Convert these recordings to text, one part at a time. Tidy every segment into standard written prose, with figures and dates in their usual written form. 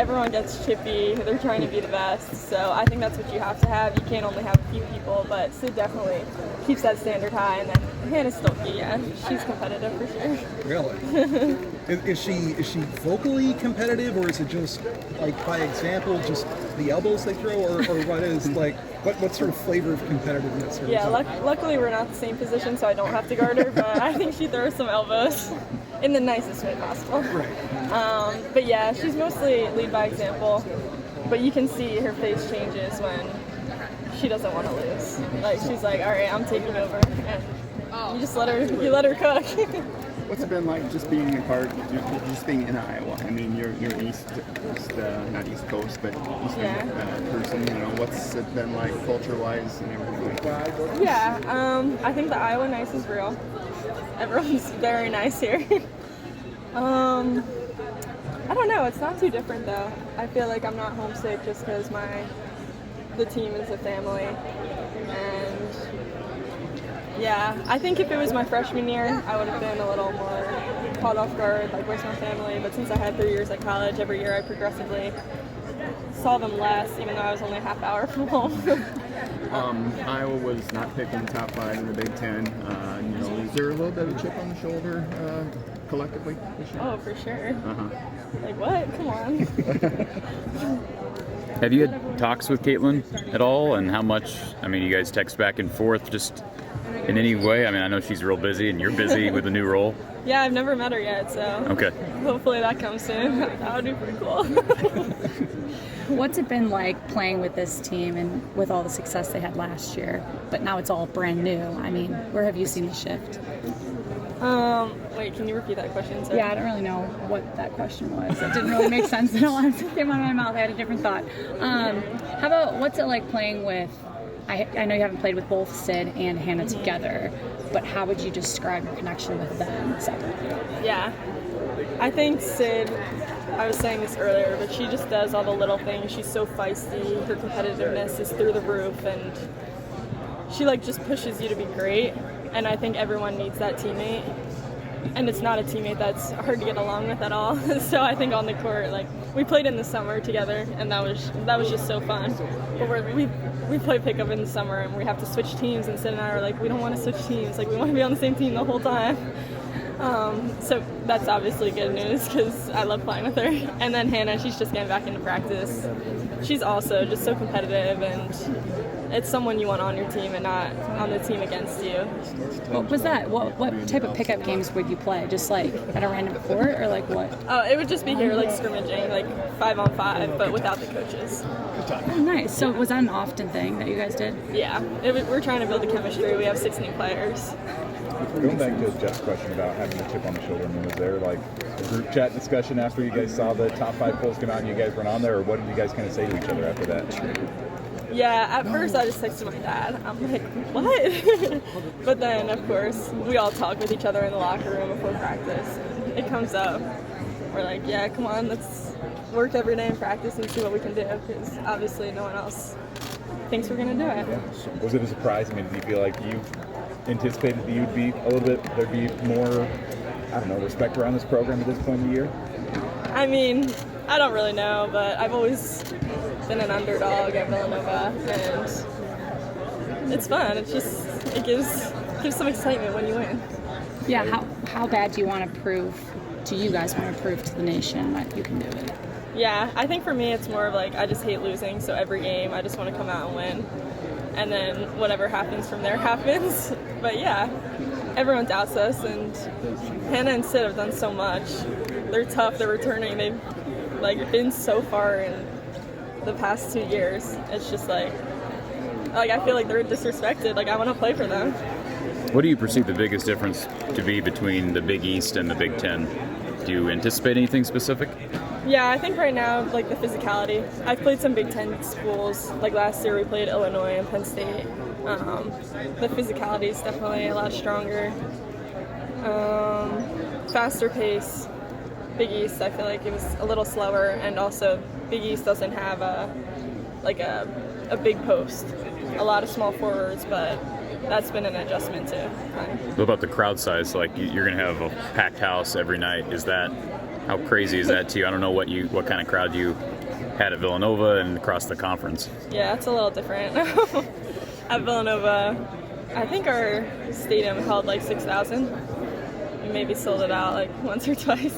everyone gets chippy. They're trying to be the best. So I think that's what you have to have. You can't only have a few people, but Sid definitely keeps that standard high. And then Hannah's still, yeah, she's competitive for sure. Really? Is she vocally competitive, or is it just like by example, just the elbows they throw, or what is like what sort of flavor of competitiveness? Yeah, luckily we're not the same position, so I don't have to guard her. But I think she throws some elbows in the nicest way possible. Right. But yeah, she's mostly lead by example. But you can see her face changes when she doesn't want to lose. Like she's like, all right, I'm taking over, and you just let her cook. What's it been like just being a part, just being in Iowa? I mean, you're not East Coast, but Eastern person. You know, what's it been like culture-wise and everything like that? Yeah, I think the Iowa nice is real. Everyone's very nice here. I don't know. It's not too different though. I feel like I'm not homesick just because the team is a family, and yeah, I think if it was my freshman year, I would have been a little more caught off guard, like where's my family? But since I had 3 years at college, every year I progressively saw them less, even though I was only a half hour from home. Iowa was not picked in the top 5 in the Big Ten. You know, is there a little bit of a chip on the shoulder collectively this year? Oh, for sure. Like what? Come on. Have you had talks with Caitlin at all, and how much? I mean, you guys text back and forth just in any way? I mean, I know she's real busy, and you're busy with a new role. Yeah, I've never met her yet, so okay. Hopefully that comes soon. That would be pretty cool. What's it been like playing with this team and with all the success they had last year, but now it's all brand new? I mean, where have you seen the shift? Wait, can you repeat that question? Sorry. Yeah, I don't really know what that question was. It didn't really make sense at all. It came out of my mouth. I had a different thought. How about what's it like playing with, I know you haven't played with both Sid and Hannah together, but how would you describe your connection with them separately? Yeah, I think Sid, I was saying this earlier, but she just does all the little things. She's so feisty. Her competitiveness is through the roof, and she like just pushes you to be great. And I think everyone needs that teammate. And it's not a teammate that's hard to get along with at all. So I think on the court, like we played in the summer together, and that was just so fun. But we play pickup in the summer, and we have to switch teams. And Sid and I are like, we don't want to switch teams. Like we want to be on the same team the whole time. So that's obviously good news because I love playing with her. And then Hannah, she's just getting back into practice. She's also just so competitive, and it's someone you want on your team and not on the team against you. What was that? What type of pickup games would you play? Just like at a random court, or like what? Oh, it would just be here, like scrimmaging, like 5-on-5, but without the coaches. Oh, nice. So was that an often thing that you guys did? Yeah, we're trying to build the chemistry. We have 6 new players. Going back to Jeff's question about having a chip on the shoulder, I mean, was there like a group chat discussion after you guys saw the top 5 polls come out and you guys went on there, or what did you guys kind of say to each other after that? Yeah, at first I just texted my dad. I'm like, what? But then, of course, we all talk with each other in the locker room before practice. It comes up. We're like, yeah, come on, let's work every day in practice and see what we can do, because obviously no one else thinks we're going to do it. Yeah. So was it a surprise? I mean, did you feel like you anticipated that you'd be a little bit, there'd be more, I don't know, respect around this program at this point in the year? I mean, I don't really know, but I've always been an underdog at Villanova, and it's fun. It's just, it gives some excitement when you win. Yeah, how bad do you want to prove, do you guys want to prove to the nation that you can do it? Yeah, I think for me it's more of like, I just hate losing, so every game I just want to come out and win. And then whatever happens from there happens. But yeah, everyone doubts us, and Hannah and Sid have done so much. They're tough, they're returning, they've like been so far in the past 2 years. It's just like I feel like they're disrespected. Like I want to play for them. What do you perceive the biggest difference to be between the Big East and the Big Ten? Do you anticipate anything specific? Yeah, I think right now, like the physicality. I've played some Big Ten schools. Like last year we played Illinois and Penn State. The physicality is definitely a lot stronger. Faster pace. Big East, I feel like it was a little slower, and also Big East doesn't have a big post. A lot of small forwards, but that's been an adjustment too. What about the crowd size? Like you're going to have a packed house every night. Is that How crazy is that to you? I don't know what kind of crowd you had at Villanova and across the conference. Yeah, it's a little different. At Villanova, I think our stadium held like 6,000. We maybe sold it out like once or twice.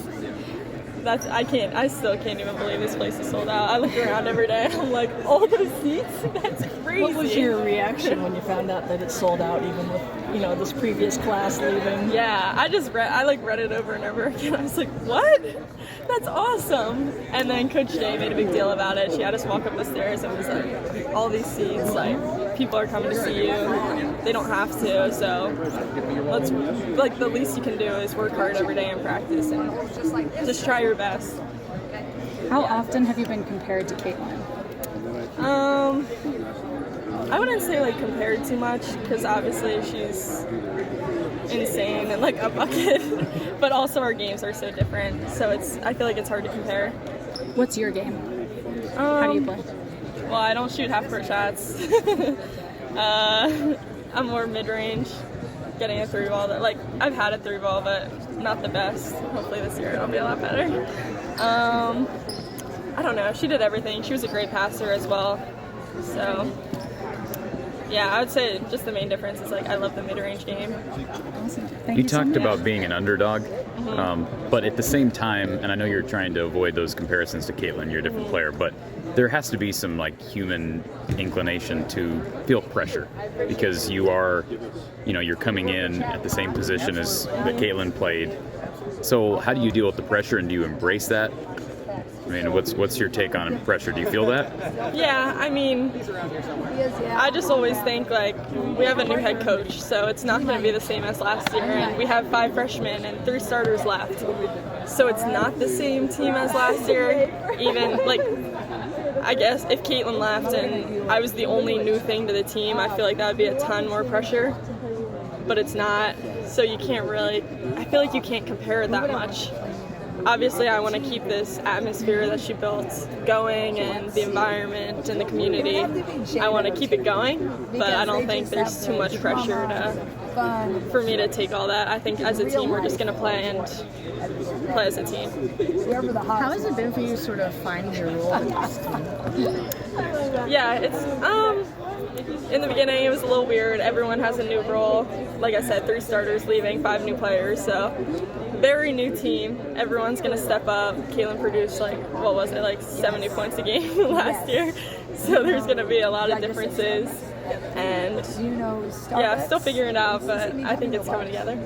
I still can't even believe this place is sold out. I look around every day and I'm like, all those seats? That's crazy. What was your reaction when you found out that it sold out, even with, this previous class leaving? Yeah, I read it over and over again. I was like, what? That's awesome. And then Coach Day made a big deal about it. She had us walk up the stairs and was like, all these seats, like, people are coming to see you. They don't have to, so the least you can do is work hard every day in practice and just try your best. How often have you been compared to Caitlin? I wouldn't say like compared too much, because obviously she's insane and like a bucket, but also our games are so different, so I feel like it's hard to compare. What's your game? How do you play? Well, I don't shoot half-court shots. I'm more mid-range, getting a three ball. I've had a three ball, but not the best. Hopefully this year it'll be a lot better. I don't know. She did everything. She was a great passer as well. So, yeah, I would say just the main difference is I love the mid-range game. Awesome. Thank You you so talked much. about being an underdog, but at the same time, and I know you're trying to avoid those comparisons to Caitlin, you're a different player, but there has to be some human inclination to feel pressure, because you are, you're coming in at the same position as that Caitlin played. So how do you deal with the pressure, and do you embrace that? I mean, what's your take on pressure? Do you feel that? Yeah, I mean, I just always think we have a new head coach, so it's not going to be the same as last year, and we have 5 freshmen and 3 starters left, so it's not the same team as last year. Even I guess if Caitlin left and I was the only new thing to the team, I feel like that would be a ton more pressure, but it's not, so you can't really, I feel like you can't compare it that much. Obviously, I want to keep this atmosphere that she built going, and the environment and the community. I want to keep it going, but I don't think there's too much pressure for me to take all that. I think as a team, we're just going to play as a team. How has it been for you sort of finding your role in this team? Yeah, it's in the beginning it was a little weird. Everyone has a new role. Like I said, 3 starters leaving, 5 new players, so very new team. Everyone's gonna step up. Caitlin produced 70 points a game last year, so there's gonna be a lot of differences, and yeah, still figuring it out, but I think it's coming together.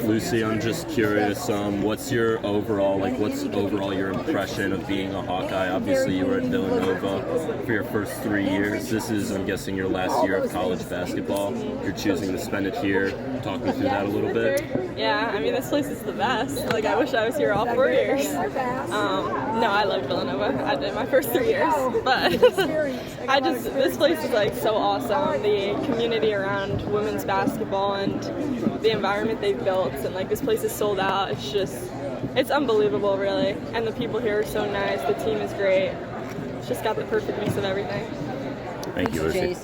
Lucy, I'm just curious, what's overall your impression of being a Hawkeye? Obviously you were at Villanova for your first 3 years. This is, I'm guessing, your last year of college basketball. You're choosing to spend it here. Talk me through that a little bit. Yeah, I mean, this place is the best. I wish I was here all 4 years. No, I love Villanova. I did my first 3 years, but this place is so awesome. The community around women's basketball and the environment they've built, and this place is sold out. It's unbelievable, really. And the people here are so nice. The team is great. It's just got the perfect mix of everything. Thank you, Lucy.